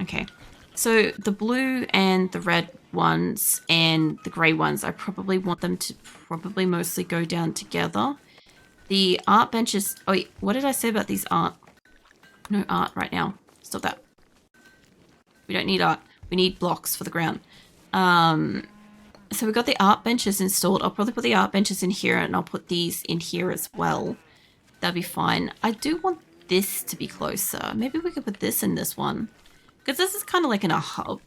Okay. So the blue and the red ones and the grey ones, I probably want them to probably mostly go down together. The art benches... Oh, wait, what did I say about these art? No art right now. Stop that. We don't need art. We need blocks for the ground. So we've got the art benches installed. I'll probably put the art benches in here and I'll put these in here as well. That'll be fine. I do want this to be closer. Maybe we could put this in this one. Because this is kind of like in a hub.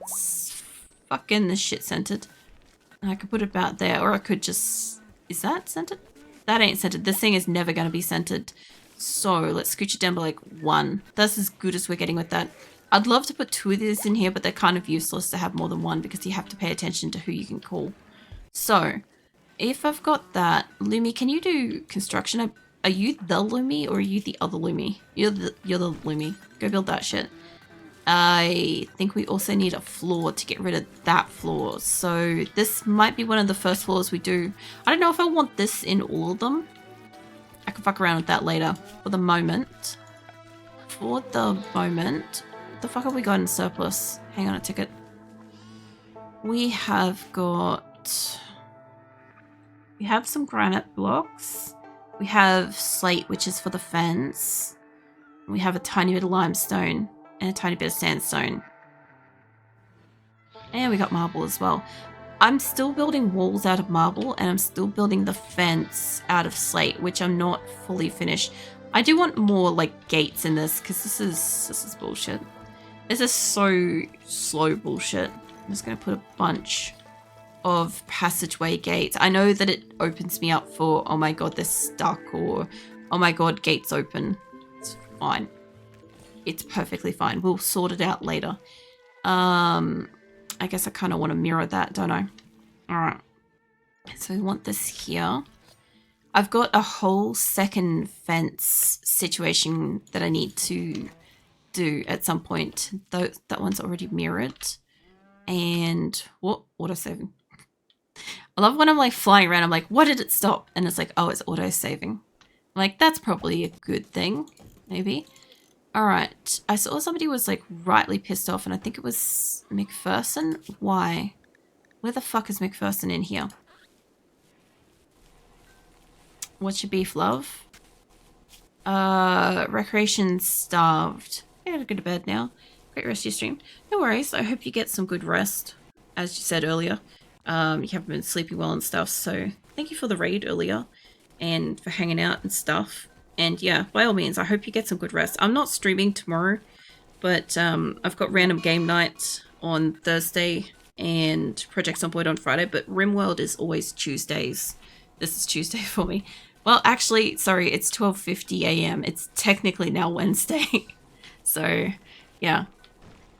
It's fucking this shit centered. I could put it about there, or I could just... Is that centered? That ain't centered. This thing is never going to be centered. So let's scooch it down by like 1. That's as good as we're getting with that. I'd love to put 2 of these in here, but they're kind of useless to have more than 1 because you have to pay attention to who you can call. So if I've got that, Lumi, can you do construction? Are you the Lumi or are you the other Lumi? You're the Lumi. Go build that shit. I think we also need a floor to get rid of that floor. So this might be one of the first floors we do. I don't know if I want this in all of them. I can fuck around with that later. For the moment, the fuck have we got in surplus? Hang on a ticket. We have some granite blocks. We have slate, which is for the fence. We have a tiny bit of limestone and a tiny bit of sandstone. And we got marble as well. I'm still building walls out of marble and I'm still building the fence out of slate, which I'm not fully finished. I do want more like gates in this because this is bullshit. This is so slow bullshit. I'm just going to put a bunch of passageway gates. I know that it opens me up for, oh my god, they're stuck, or oh my god, gates open. It's fine. It's perfectly fine. We'll sort it out later. I guess I kind of want to mirror that, don't I? Alright. So we want this here. I've got a whole second fence situation that I need to do at some point. Though that one's already mirrored. And what? Auto-saving. I love when I'm like flying around, I'm like, what did it stop? And it's like, oh, it's auto-saving. I'm like, that's probably a good thing. Maybe. Alright. I saw somebody was like rightly pissed off and I think it was McPherson. Why? Where the fuck is McPherson in here? What's your beef, love? Recreation starved. I gotta go to bed now. Great rest of your stream. No worries. I hope you get some good rest. As you said earlier. You haven't been sleeping well and stuff. So thank you for the raid earlier. And for hanging out and stuff. And yeah, by all means, I hope you get some good rest. I'm not streaming tomorrow. But I've got random game night on Thursday. And Project Zomboid on Friday. But RimWorld is always Tuesdays. This is Tuesday for me. Well, actually, sorry, it's 12:50 a.m. It's technically now Wednesday. So, yeah.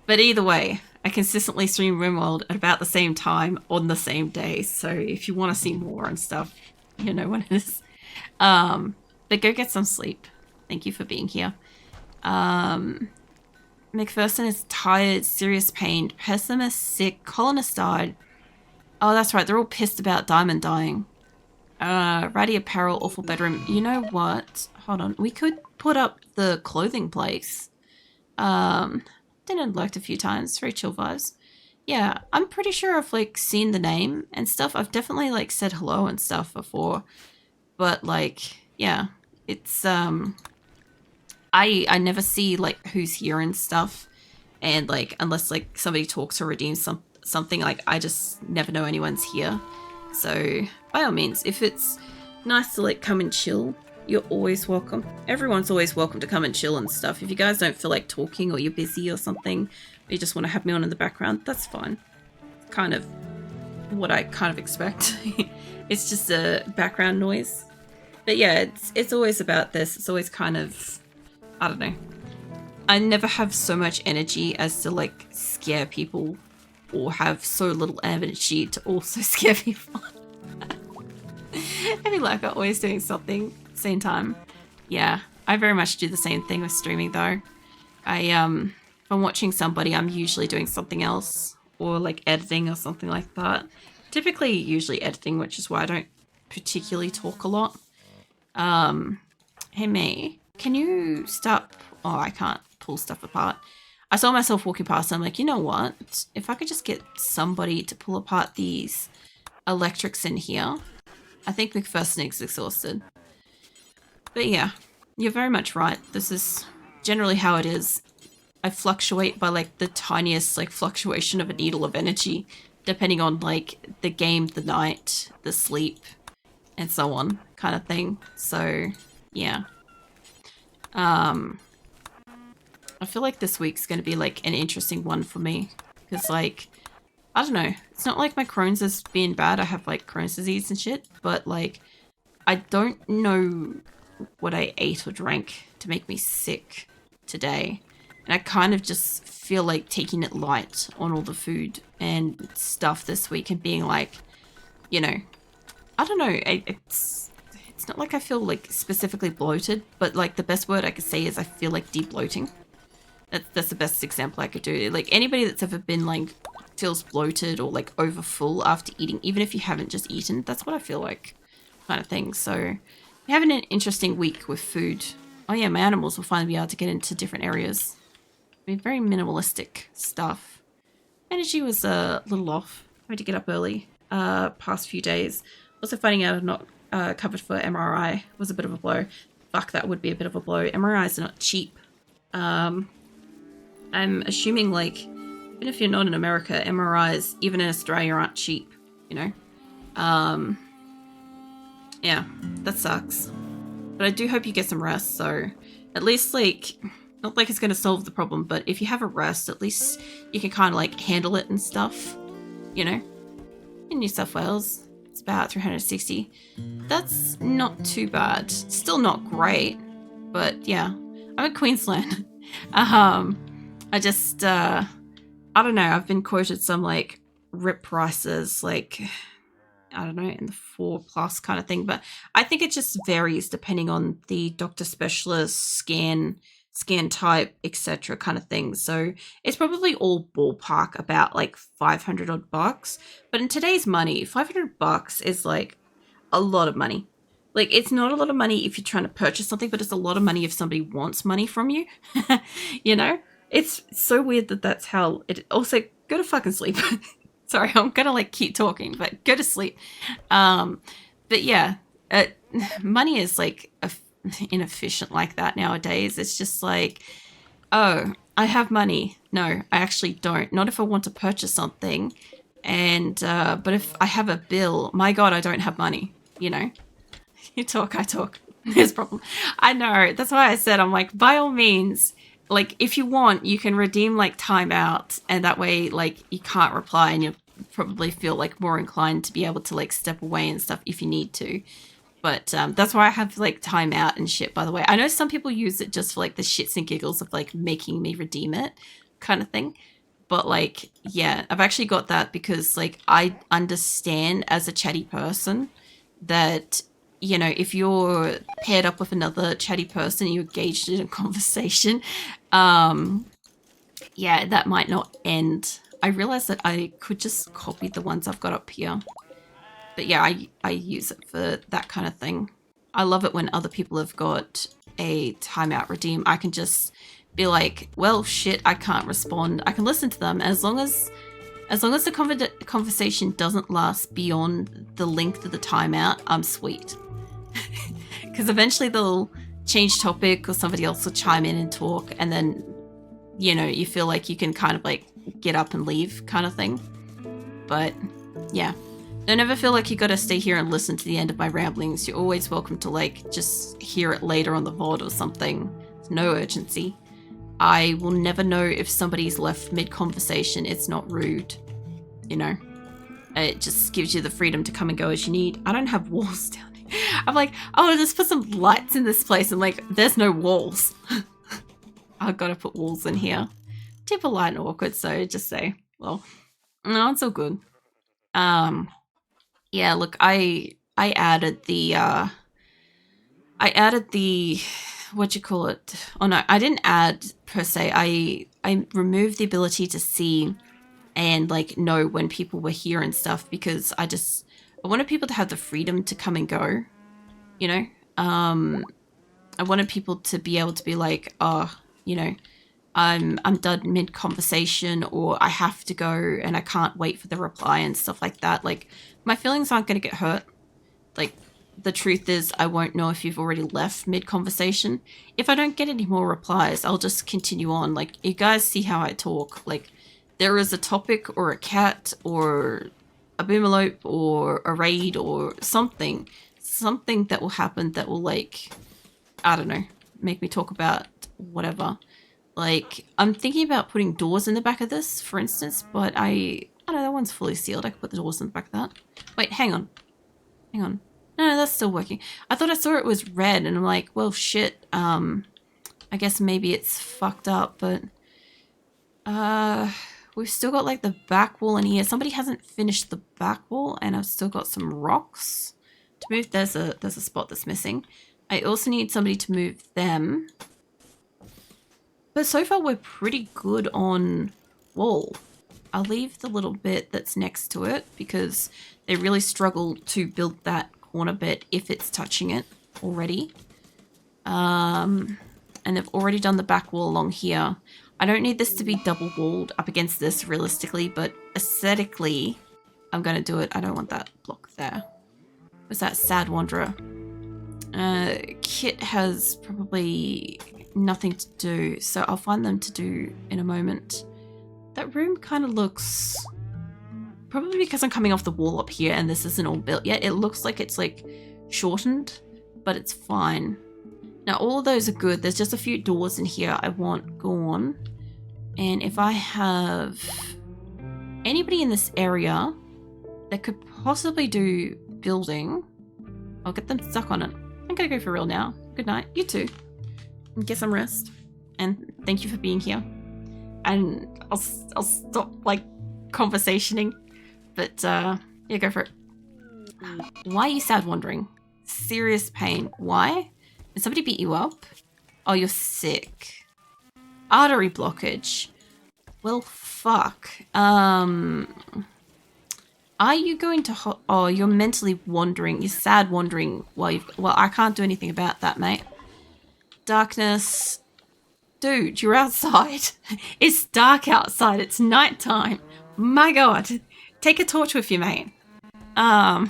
But either way, I consistently stream RimWorld at about the same time on the same day. So if you want to see more and stuff, you know what it is. But go get some sleep. Thank you for being here. McPherson is tired, serious pain, pessimist, sick, colonist died. Oh, that's right. They're all pissed about Diamond dying. Ratty apparel, awful bedroom. You know what? Hold on. We could put up the clothing place. Didn't lurked a few times. Very chill vibes. Yeah, I'm pretty sure I've like seen the name and stuff. I've definitely like said hello and stuff before. But like, yeah, it's I never see like who's here and stuff. And like unless like somebody talks or redeems something, like I just never know anyone's here. So by all means, if it's nice to like come and chill, you're always welcome. Everyone's always welcome to come and chill and stuff. If you guys don't feel like talking or you're busy or something, or you just want to have me on in the background, that's fine. Kind of what I kind of expect. It's just a background noise. But yeah, it's always about this. It's always kind of, I don't know. I never have so much energy as to like scare people or have so little energy to also scare people. I feel like I'm always doing something same time. Yeah, I very much do the same thing with streaming though. If I'm watching somebody, I'm usually doing something else or like editing or something like that. Typically usually editing, which is why I don't particularly talk a lot. Hey May, can you stop? Oh, I can't pull stuff apart. I saw myself walking past and I'm like, you know what? If I could just get somebody to pull apart these electrics in here, I think the first sneak's exhausted. But yeah, you're very much right. This is generally how it is. I fluctuate by like the tiniest like fluctuation of a needle of energy, depending on like the game, the night, the sleep, and so on kind of thing. So yeah. I feel like this week's going to be like an interesting one for me because like, I don't know, it's not like my Crohn's has been bad. I have like Crohn's disease and shit, but like, I don't know what I ate or drank to make me sick today. And I kind of just feel like taking it light on all the food and stuff this week and being like, you know, I don't know, it's not like I feel like specifically bloated, but like the best word I could say is I feel like de-bloating. That's the best example I could do. Like anybody that's ever been like feels bloated or like over full after eating, even if you haven't just eaten, that's what I feel like kind of thing. So we're having an interesting week with food. Oh yeah, my animals will finally be able to get into different areas. I mean, very minimalistic stuff. Energy was a little off. I had to get up early past few days. Also finding out I'm not covered for MRI was a bit of a blow. Fuck, that would be a bit of a blow. MRIs are not cheap. I'm assuming, like, even if you're not in America, MRIs, even in Australia, aren't cheap, you know? Yeah, that sucks. But I do hope you get some rest, so at least, like, not like it's going to solve the problem, but if you have a rest, at least you can kind of, like, handle it and stuff, you know? In New South Wales, it's about 360. That's not too bad. Still not great, but yeah. I'm in Queensland. I just, I don't know, I've been quoted some, like, rip prices, like, I don't know, in the 4+ kind of thing, but I think it just varies depending on the doctor specialist, scan type, etc. kind of thing. So it's probably all ballpark about, like, 500 odd bucks, but in today's money, 500 bucks is, like, a lot of money. Like, it's not a lot of money if you're trying to purchase something, but it's a lot of money if somebody wants money from you, you know? It's so weird that that's how it... Also, go to fucking sleep. Sorry, I'm gonna, like, keep talking, but go to sleep. But yeah, money is, like, inefficient like that nowadays. It's just like, oh, I have money. No, I actually don't. Not if I want to purchase something. And, but if I have a bill, my God, I don't have money, you know? You talk, I talk. There's a problem. I know. That's why I said, I'm like, by all means, like, if you want, you can redeem, like, timeout. And that way, like, you can't reply and you'll probably feel, like, more inclined to be able to, like, step away and stuff if you need to. But that's why I have, like, timeout and shit, by the way. I know some people use it just for, like, the shits and giggles of, like, making me redeem it kind of thing. But, like, yeah, I've actually got that because, like, I understand as a chatty person that... You know, if you're paired up with another chatty person and you're engaged in a conversation, yeah, that might not end. I realized that I could just copy the ones I've got up here. But yeah, I use it for that kind of thing. I love it when other people have got a timeout redeem. I can just be like, well, shit, I can't respond. I can listen to them as long as the conversation doesn't last beyond the length of the timeout, I'm sweet. Because eventually they'll change topic or somebody else will chime in and talk, and then, you know, you feel like you can kind of like get up and leave kind of thing. But yeah, don't ever feel like you gotta stay here and listen to the end of my ramblings. You're always welcome to, like, just hear it later on the VOD or something. There's no urgency. I will never know if somebody's left mid-conversation. It's not rude, you know? It just gives you the freedom to come and go as you need. I don't have walls down here. I'm like, oh, just put some lights in this place. I'm like, there's no walls. I've got to put walls in here. Too polite and awkward, so just say, well, no, it's all good. Yeah, look, I added the, what you call it? Oh no, I didn't add per se. I removed the ability to see and, like, know when people were here and stuff because I wanted people to have the freedom to come and go, you know? I wanted people to be able to be like, oh, you know, I'm done mid-conversation, or I have to go and I can't wait for the reply and stuff like that. Like, my feelings aren't going to get hurt. Like, the truth is, I won't know if you've already left mid-conversation. If I don't get any more replies, I'll just continue on. Like, you guys see how I talk. Like, there is a topic or a cat or a boomalope or a raid or something that will happen that will, like, I don't know, make me talk about whatever. Like, I'm thinking about putting doors in the back of this, for instance, but I don't know, that one's fully sealed. I could put the doors in the back of that. Wait, hang on. No, that's still working. I thought I saw it was red, and I'm like, well, shit. I guess maybe it's fucked up, but we've still got like the back wall in here. Somebody hasn't finished the back wall, and I've still got some rocks to move. There's a spot that's missing. I also need somebody to move them. But so far we're pretty good on wall. I'll leave the little bit that's next to it because they really struggle to build that corner bit if it's touching it already. And they've already done the back wall along here. I don't need this to be double walled up against this realistically, but aesthetically, I'm going to do it. I don't want that block there. What's that? Sad Wanderer. Kit has probably nothing to do, so I'll find them to do in a moment. That room kind of looks, probably because I'm coming off the wall up here and this isn't all built yet, it looks like it's like shortened, but it's fine. Now all of those are good. There's just a few doors in here I want gone, and if I have anybody in this area that could possibly do building, I'll get them stuck on it. I'm gonna go for real now. Good night. You too. And get some rest. And thank you for being here. And I'll stop like conversationing. But yeah, go for it. Why are you sad wandering? Serious pain. Why? Did somebody beat you up? Oh, you're sick. Artery blockage. Well, fuck. Are you going to... oh, you're mentally wandering. You're sad wandering while you've... well, I can't do anything about that, mate. Darkness. Dude, you're outside. It's dark outside. It's nighttime. My God. Take a torch with you, mate. I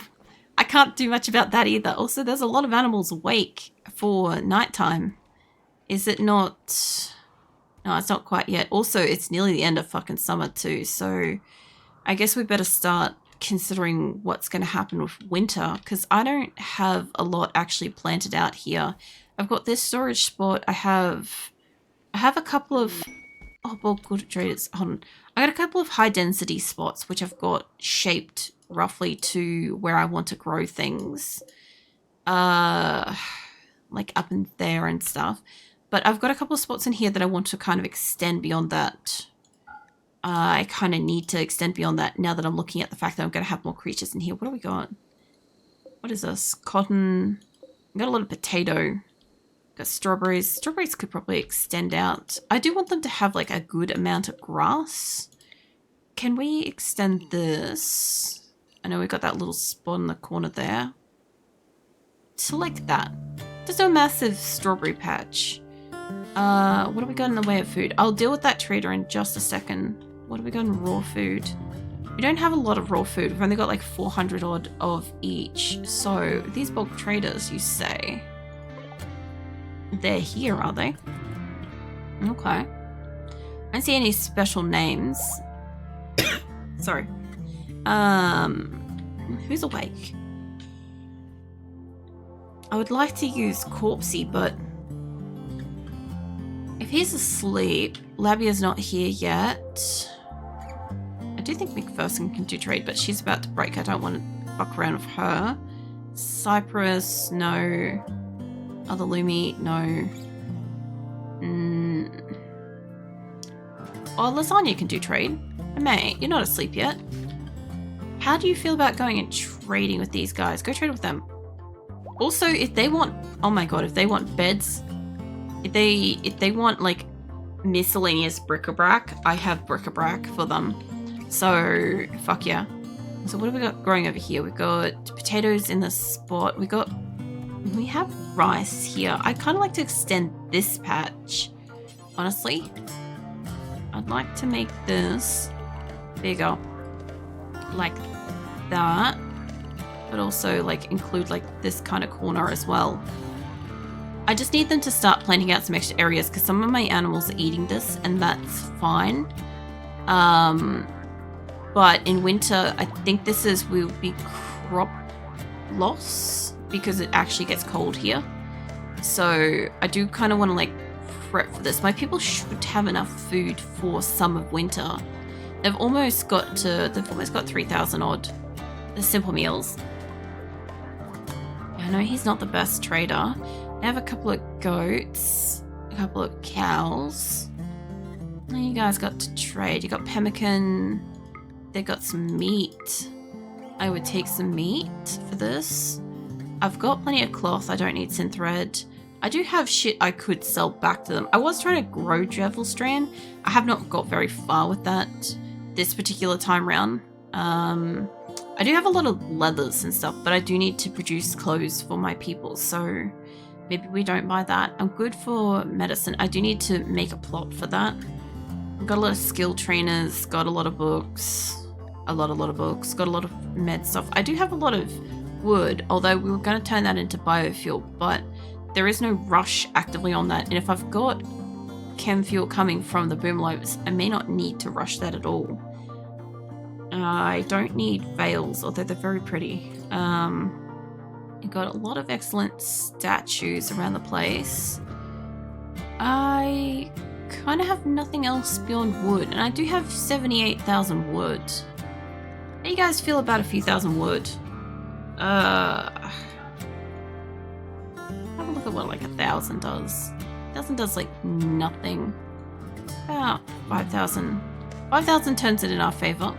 can't do much about that either. Also, there's a lot of animals awake for nighttime. Is it not... no, it's not quite yet. Also, it's nearly the end of fucking summer too, so I guess we better start considering what's going to happen with winter, because I don't have a lot actually planted out here. I've got this storage spot. I have a couple of... oh, bulk good traders. Hold on. I got a couple of high density spots which I've got shaped roughly to where I want to grow things. Like up in there and stuff. But I've got a couple of spots in here that I want to kind of extend beyond that. I kind of need to extend beyond that now that I'm looking at the fact that I'm going to have more creatures in here. What do we got? What is this? Cotton. I've got a lot of potato. Got strawberries. Strawberries could probably extend out. I do want them to have like a good amount of grass. Can we extend this? I know we got that little spot in the corner there. To like that. Just a massive strawberry patch. What do we got in the way of food? I'll deal with that trader in just a second. What do we got in raw food? We don't have a lot of raw food. We've only got like 400 odd of each. So these bulk traders, you say? They're here, are they? Okay. I don't see any special names. Sorry. Who's awake? I would like to use Corpsey, but if he's asleep, Labia's not here yet. I do think McPherson can do trade, but she's about to break. I don't want to fuck around with her. Cypress, no. Other Lumi, no. Oh, Lasagna can do trade. Mate, you're not asleep yet. How do you feel about going and trading with these guys? Go trade with them. Also, if they want... oh my God, if they want beds... If they want, like, miscellaneous bric-a-brac, I have bric-a-brac for them. So, fuck yeah. So what have we got growing over here? We've got potatoes in this spot. We got We have rice here. I kind of like to extend this patch, honestly. I'd like to make this bigger, like that, but also like include like this kind of corner as well. I just need them to start planting out some extra areas because some of my animals are eating this and that's fine. But in winter, I think this will be crop loss because it actually gets cold here. So I do kind of want to like prep for this. My people should have enough food for summer, winter. They've almost got 3,000 odd. The simple meals. I know he's not the best trader. I have a couple of goats, a couple of cows. And you guys got to trade. You got pemmican. They got some meat. I would take some meat for this. I've got plenty of cloth. I don't need synthread. I do have shit I could sell back to them. I was trying to grow Javel Strand. I have not got very far with that this particular time round. I do have a lot of leathers and stuff, but I do need to produce clothes for my people, so maybe we don't buy that. I'm good for medicine. I do need to make a plot for that. I've got a lot of skill trainers, got a lot of books, got a lot of med stuff. I do have a lot of wood, although we were going to turn that into biofuel, but there is no rush actively on that. And if I've got chem fuel coming from the boom lobes, I may not need to rush that at all. I don't need veils, although they're very pretty. You've got a lot of excellent statues around the place. I kind of have nothing else beyond wood, and I do have 78,000 wood. How do you guys feel about a few thousand wood? Have a look at what like 1,000 does. 1,000 does like nothing. About 5,000. 5,000 turns it in our favor.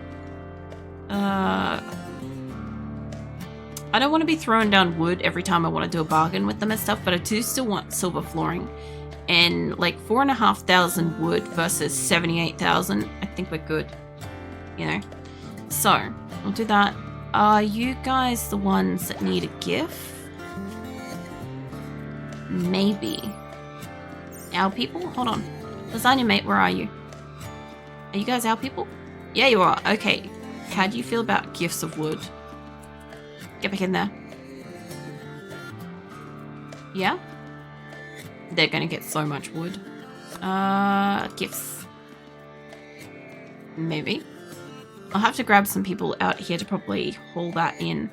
I don't want to be throwing down wood every time I want to do a bargain with them and stuff, but I do still want silver flooring. And like 4,500 wood versus 78,000, I think we're good. You know? So, we'll do that. Are you guys the ones that need a gift? Maybe. Our people? Hold on. Lasagna mate, where are you? Are you guys our people? Yeah, you are. Okay. How do you feel about gifts of wood? Get back in there. Yeah? They're gonna get so much wood. Gifts. Maybe. I'll have to grab some people out here to probably haul that in.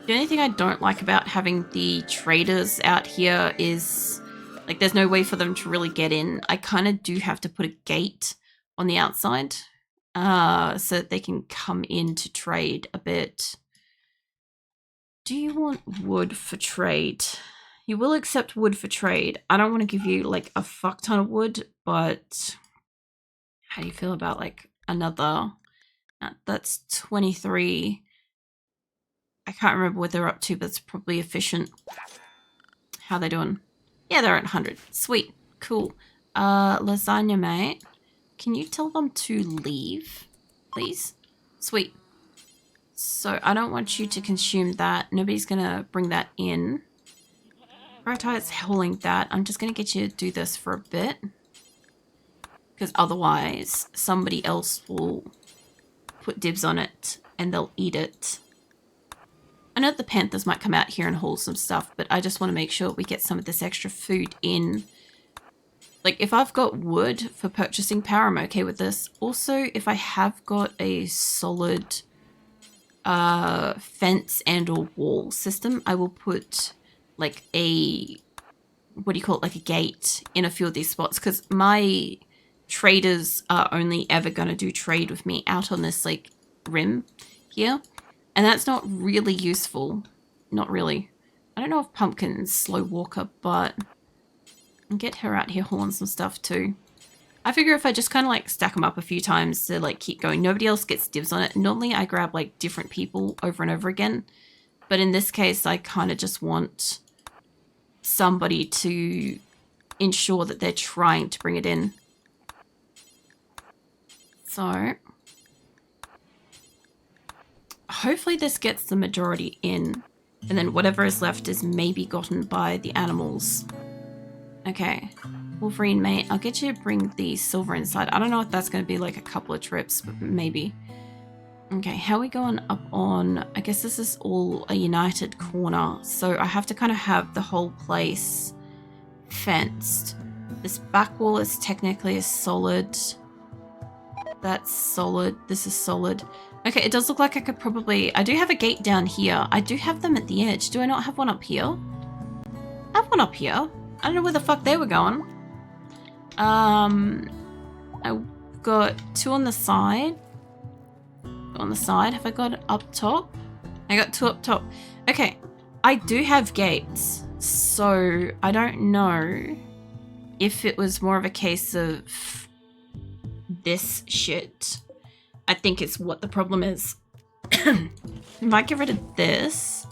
The only thing I don't like about having the traders out here is, like, there's no way for them to really get in. I kind of do have to put a gate on the outside so that they can come in to trade a bit. Do you want wood for trade? You will accept wood for trade. I don't want to give you, like, a fuck ton of wood, but how do you feel about, like, another... That's 23. I can't remember what they're up to, but it's probably efficient. How they doing? Yeah, they're at 100. Sweet. Cool. Lasagna mate. Can you tell them to leave, please? Sweet. So I don't want you to consume that. Nobody's going to bring that in. Prioritize hauling that. I'm just going to get you to do this for a bit. Because otherwise, somebody else will put dibs on it and they'll eat it. I know the panthers might come out here and haul some stuff, but I just want to make sure we get some of this extra food in. Like, if I've got wood for purchasing power, I'm okay with this. Also, if I have got a solid fence and or wall system, I will put like a, what do you call it, like a gate in a few of these spots, because my traders are only ever going to do trade with me out on this like rim here, and that's not really useful. Not really. I don't know if Pumpkin's slow walker, but I'll get her out here hauling some stuff too. I figure if I just kind of like stack them up a few times to like keep going, nobody else gets dibs on it. Normally I grab like different people over and over again, but in this case I kind of just want somebody to ensure that they're trying to bring it in. So hopefully this gets the majority in. And then whatever is left is maybe gotten by the animals. Okay. Wolverine, mate, I'll get you to bring the silver inside. I don't know if that's going to be like a couple of trips, but maybe. Okay, how are we going up on... I guess this is all a united corner. So I have to kind of have the whole place fenced. This back wall is technically a solid. That's solid. This is solid. Okay, it does look like I could probably... I do have a gate down here. I do have them at the edge. Do I not have one up here? I have one up here. I don't know where the fuck they were going. I've got two on the side. On the side. Have I got it up top? I got two up top. Okay. I do have gates. So I don't know if it was more of a case of this shit. I think it's what the problem is. If I get rid of this,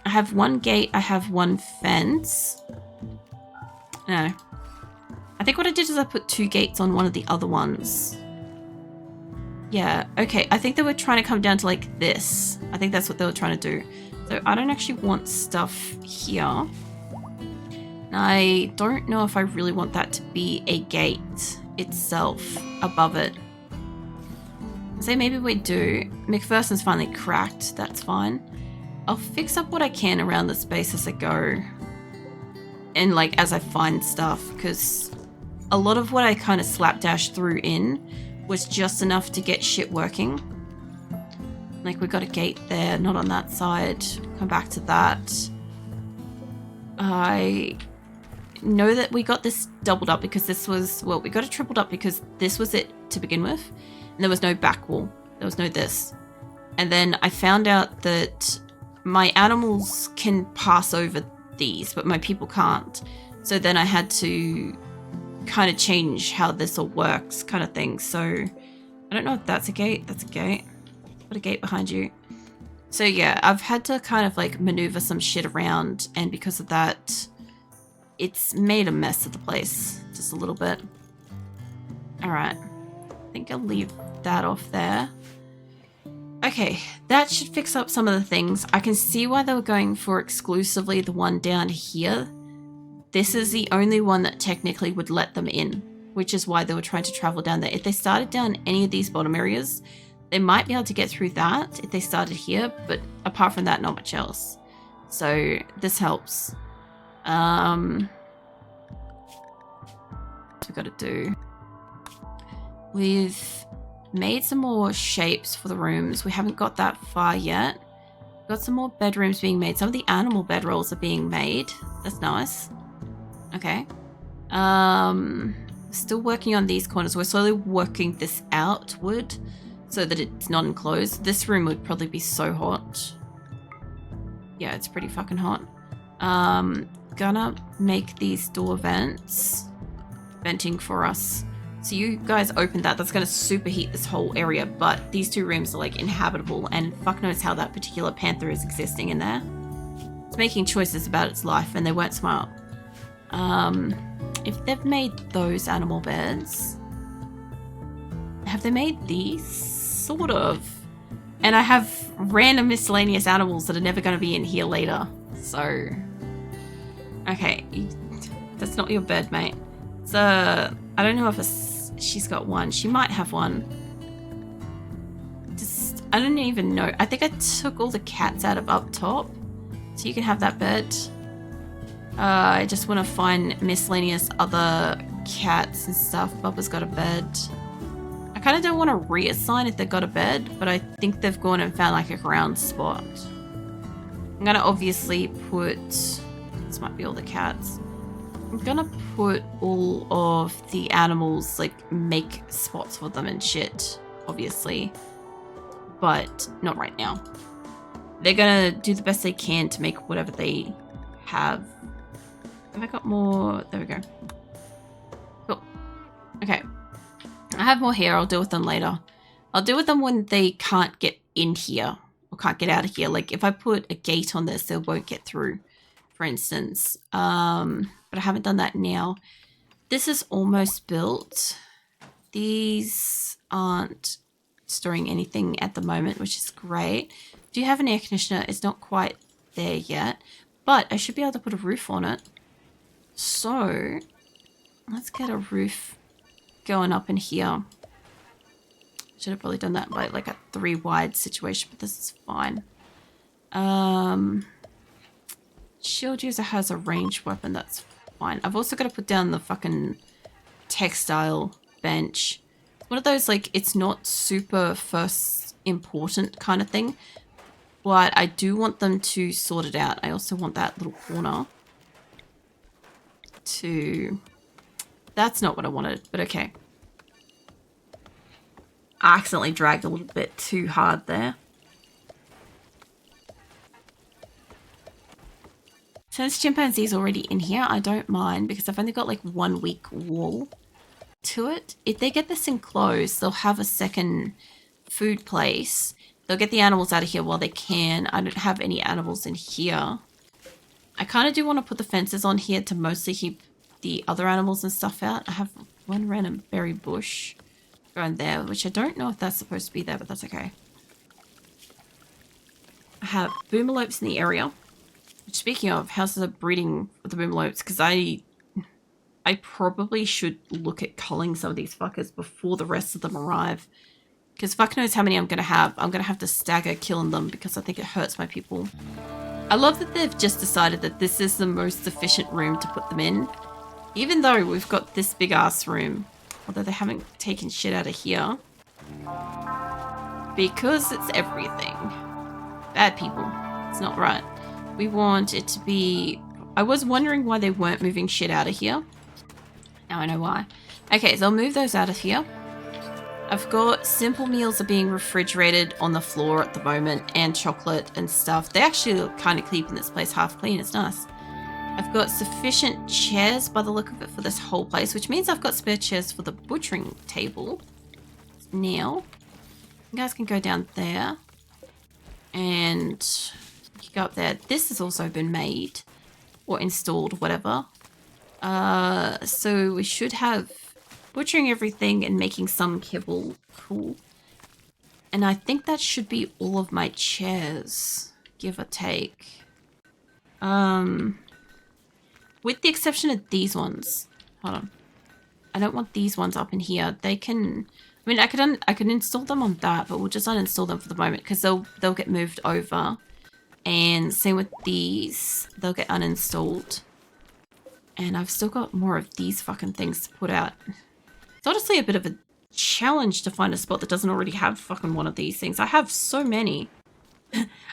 I have one gate, I have one fence. No. I think what I did is I put two gates on one of the other ones. Yeah, okay. I think they were trying to come down to like this. I think that's what they were trying to do. So I don't actually want stuff here. I don't know if I really want that to be a gate itself above it. So maybe we do. McPherson's finally cracked. That's fine. I'll fix up what I can around the space as I go. And like as I find stuff. Because a lot of what I kind of slapdash threw in was just enough to get shit working. Like we got a gate there, not on that side. Come back to that. I know that we got this doubled up because this was, well, we got it tripled up because this was it to begin with. And there was no back wall. There was no this. And then I found out that my animals can pass over these, but my people can't. So then I had to kind of change how this all works kind of thing. So I don't know if that's a gate. That's a gate. Put a gate behind you. So yeah, I've had to kind of like maneuver some shit around, and because of that, it's made a mess of the place just a little bit. All right. I think I'll leave that off there. Okay, that should fix up some of the things. I can see why they were going for exclusively the one down here. This is the only one that technically would let them in, which is why they were trying to travel down there. If they started down any of these bottom areas, they might be able to get through that if they started here, but apart from that, not much else. So this helps. What we got to do? We've made some more shapes for the rooms. We haven't got that far yet. Got some more bedrooms being made. Some of the animal bedrolls are being made. That's nice. Okay. Still working on these corners. We're slowly working this outward so that it's not enclosed. This room would probably be so hot. Yeah, it's pretty fucking hot. Gonna make these door vents. Venting for us. So you guys open that. That's going to superheat this whole area, but these two rooms are like inhabitable, and fuck knows how that particular panther is existing in there. It's making choices about its life, and they weren't smart. If they've made those animal beds, have they made these? Sort of. And I have random miscellaneous animals that are never going to be in here later. So, okay, that's not your bed, mate. So I don't know if she's got one. She might have one. Just, I don't even know. I think I took all the cats out of up top. So you can have that bed. I just want to find miscellaneous other cats and stuff. Bubba's got a bed. I kind of don't want to reassign if they've got a bed, but I think they've gone and found like a ground spot. I'm going to obviously put... This might be all the cats. I'm gonna put all of the animals, like, make spots for them and shit, obviously. But not right now. They're gonna do the best they can to make whatever they have. Have I got more? There we go. Cool. Okay. I have more here. I'll deal with them later. I'll deal with them when they can't get in here. Or can't get out of here. Like, if I put a gate on this, they won't get through, for instance. But I haven't done that now. This is almost built. These aren't storing anything at the moment, which is great. Do you have an air conditioner? It's not quite there yet. But I should be able to put a roof on it. So let's get a roof going up in here. Should have probably done that by like a 3 wide situation, but this is fine. Shield user has a ranged weapon, that's fine. I've also got to put down the fucking textile bench. It's one of those, like, it's not super first important kind of thing, but I do want them to sort it out. I also want that little corner to... That's not what I wanted, but okay. I accidentally dragged a little bit too hard there. Since chimpanzee's already in here, I don't mind because I've only got like 1 week wall to it. If they get this enclosed, they'll have a second food place. They'll get the animals out of here while they can. I don't have any animals in here. I kind of do want to put the fences on here to mostly keep the other animals and stuff out. I have one random berry bush going there, which I don't know if that's supposed to be there, but that's okay. I have boomalopes in the area. Which, speaking of, how's the breeding with the boomalopes? Because I probably should look at culling some of these fuckers before the rest of them arrive. Because fuck knows how many I'm going to have. I'm going to have to stagger killing them because I think it hurts my people. I love that they've just decided that this is the most efficient room to put them in. Even though we've got this big ass room. Although they haven't taken shit out of here. Because it's everything. Bad people. It's not right. We want it to be... I was wondering why they weren't moving shit out of here. Now I know why. Okay, so I'll move those out of here. I've got simple meals are being refrigerated on the floor at the moment. And chocolate and stuff. They actually look kind of keeping this place half clean. It's nice. I've got sufficient chairs by the look of it for this whole place, which means I've got spare chairs for the butchering table. Now, you guys can go down there. And you go up there. This has also been made or installed, whatever. So we should have butchering everything and making some kibble. Cool. And I think that should be all of my chairs, give or take. With the exception of these ones. Hold on. I don't want these ones up in here. They can... I mean, I could install them on that, but we'll just uninstall them for the moment because they'll get moved over. And same with these. They'll get uninstalled. And I've still got more of these fucking things to put out. It's honestly a bit of a challenge to find a spot that doesn't already have fucking one of these things. I have so many.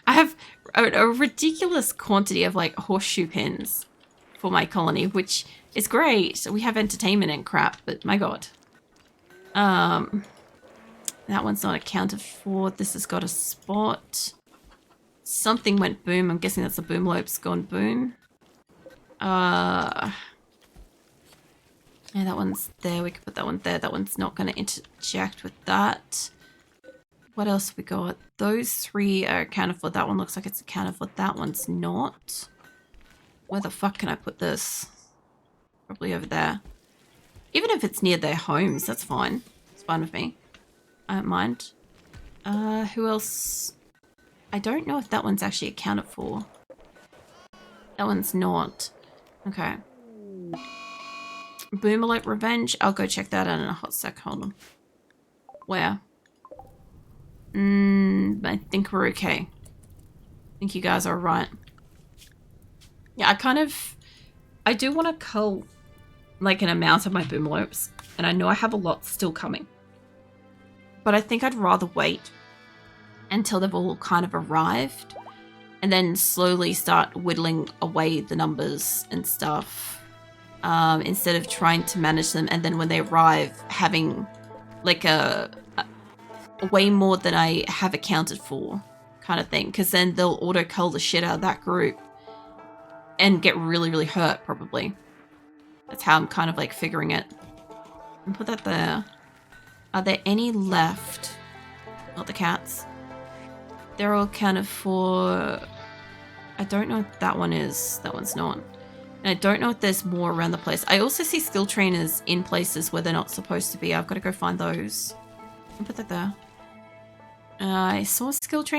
I have a ridiculous quantity of like horseshoe pins for my colony, which is great. We have entertainment and crap, but my god. That one's not accounted for. This has got a spot. Something went boom. I'm guessing that's the boomlope's gone boom. Yeah, that one's there. We could put that one there. That one's not going to interject with that. What else have we got? Those 3 are accounted for. That one looks like it's accounted for. That one's not. Where the fuck can I put this? Probably over there. Even if it's near their homes, that's fine. It's fine with me. I don't mind. Who else? I don't know if that one's actually accounted for. That one's not. Okay. Boomalope Revenge. I'll go check that out in a hot sec. Hold on. Where? I think we're okay. I think you guys are right. Yeah, I do want to cull like an amount of my boomalopes, and I know I have a lot still coming. But I think I'd rather wait until they've all kind of arrived and then slowly start whittling away the numbers and stuff, instead of trying to manage them and then when they arrive having like a way more than I have accounted for kind of thing, because then they'll auto cull the shit out of that group and get really, really hurt, probably. That's how I'm kind of like figuring it. And put that there. Are there any left? Not the cats. They're all accounted for. I don't know what that one is. That one's not. And I don't know if there's more around the place. I also see skill trainers in places where they're not supposed to be. I've got to go find those. And put that there. I saw skill trainers.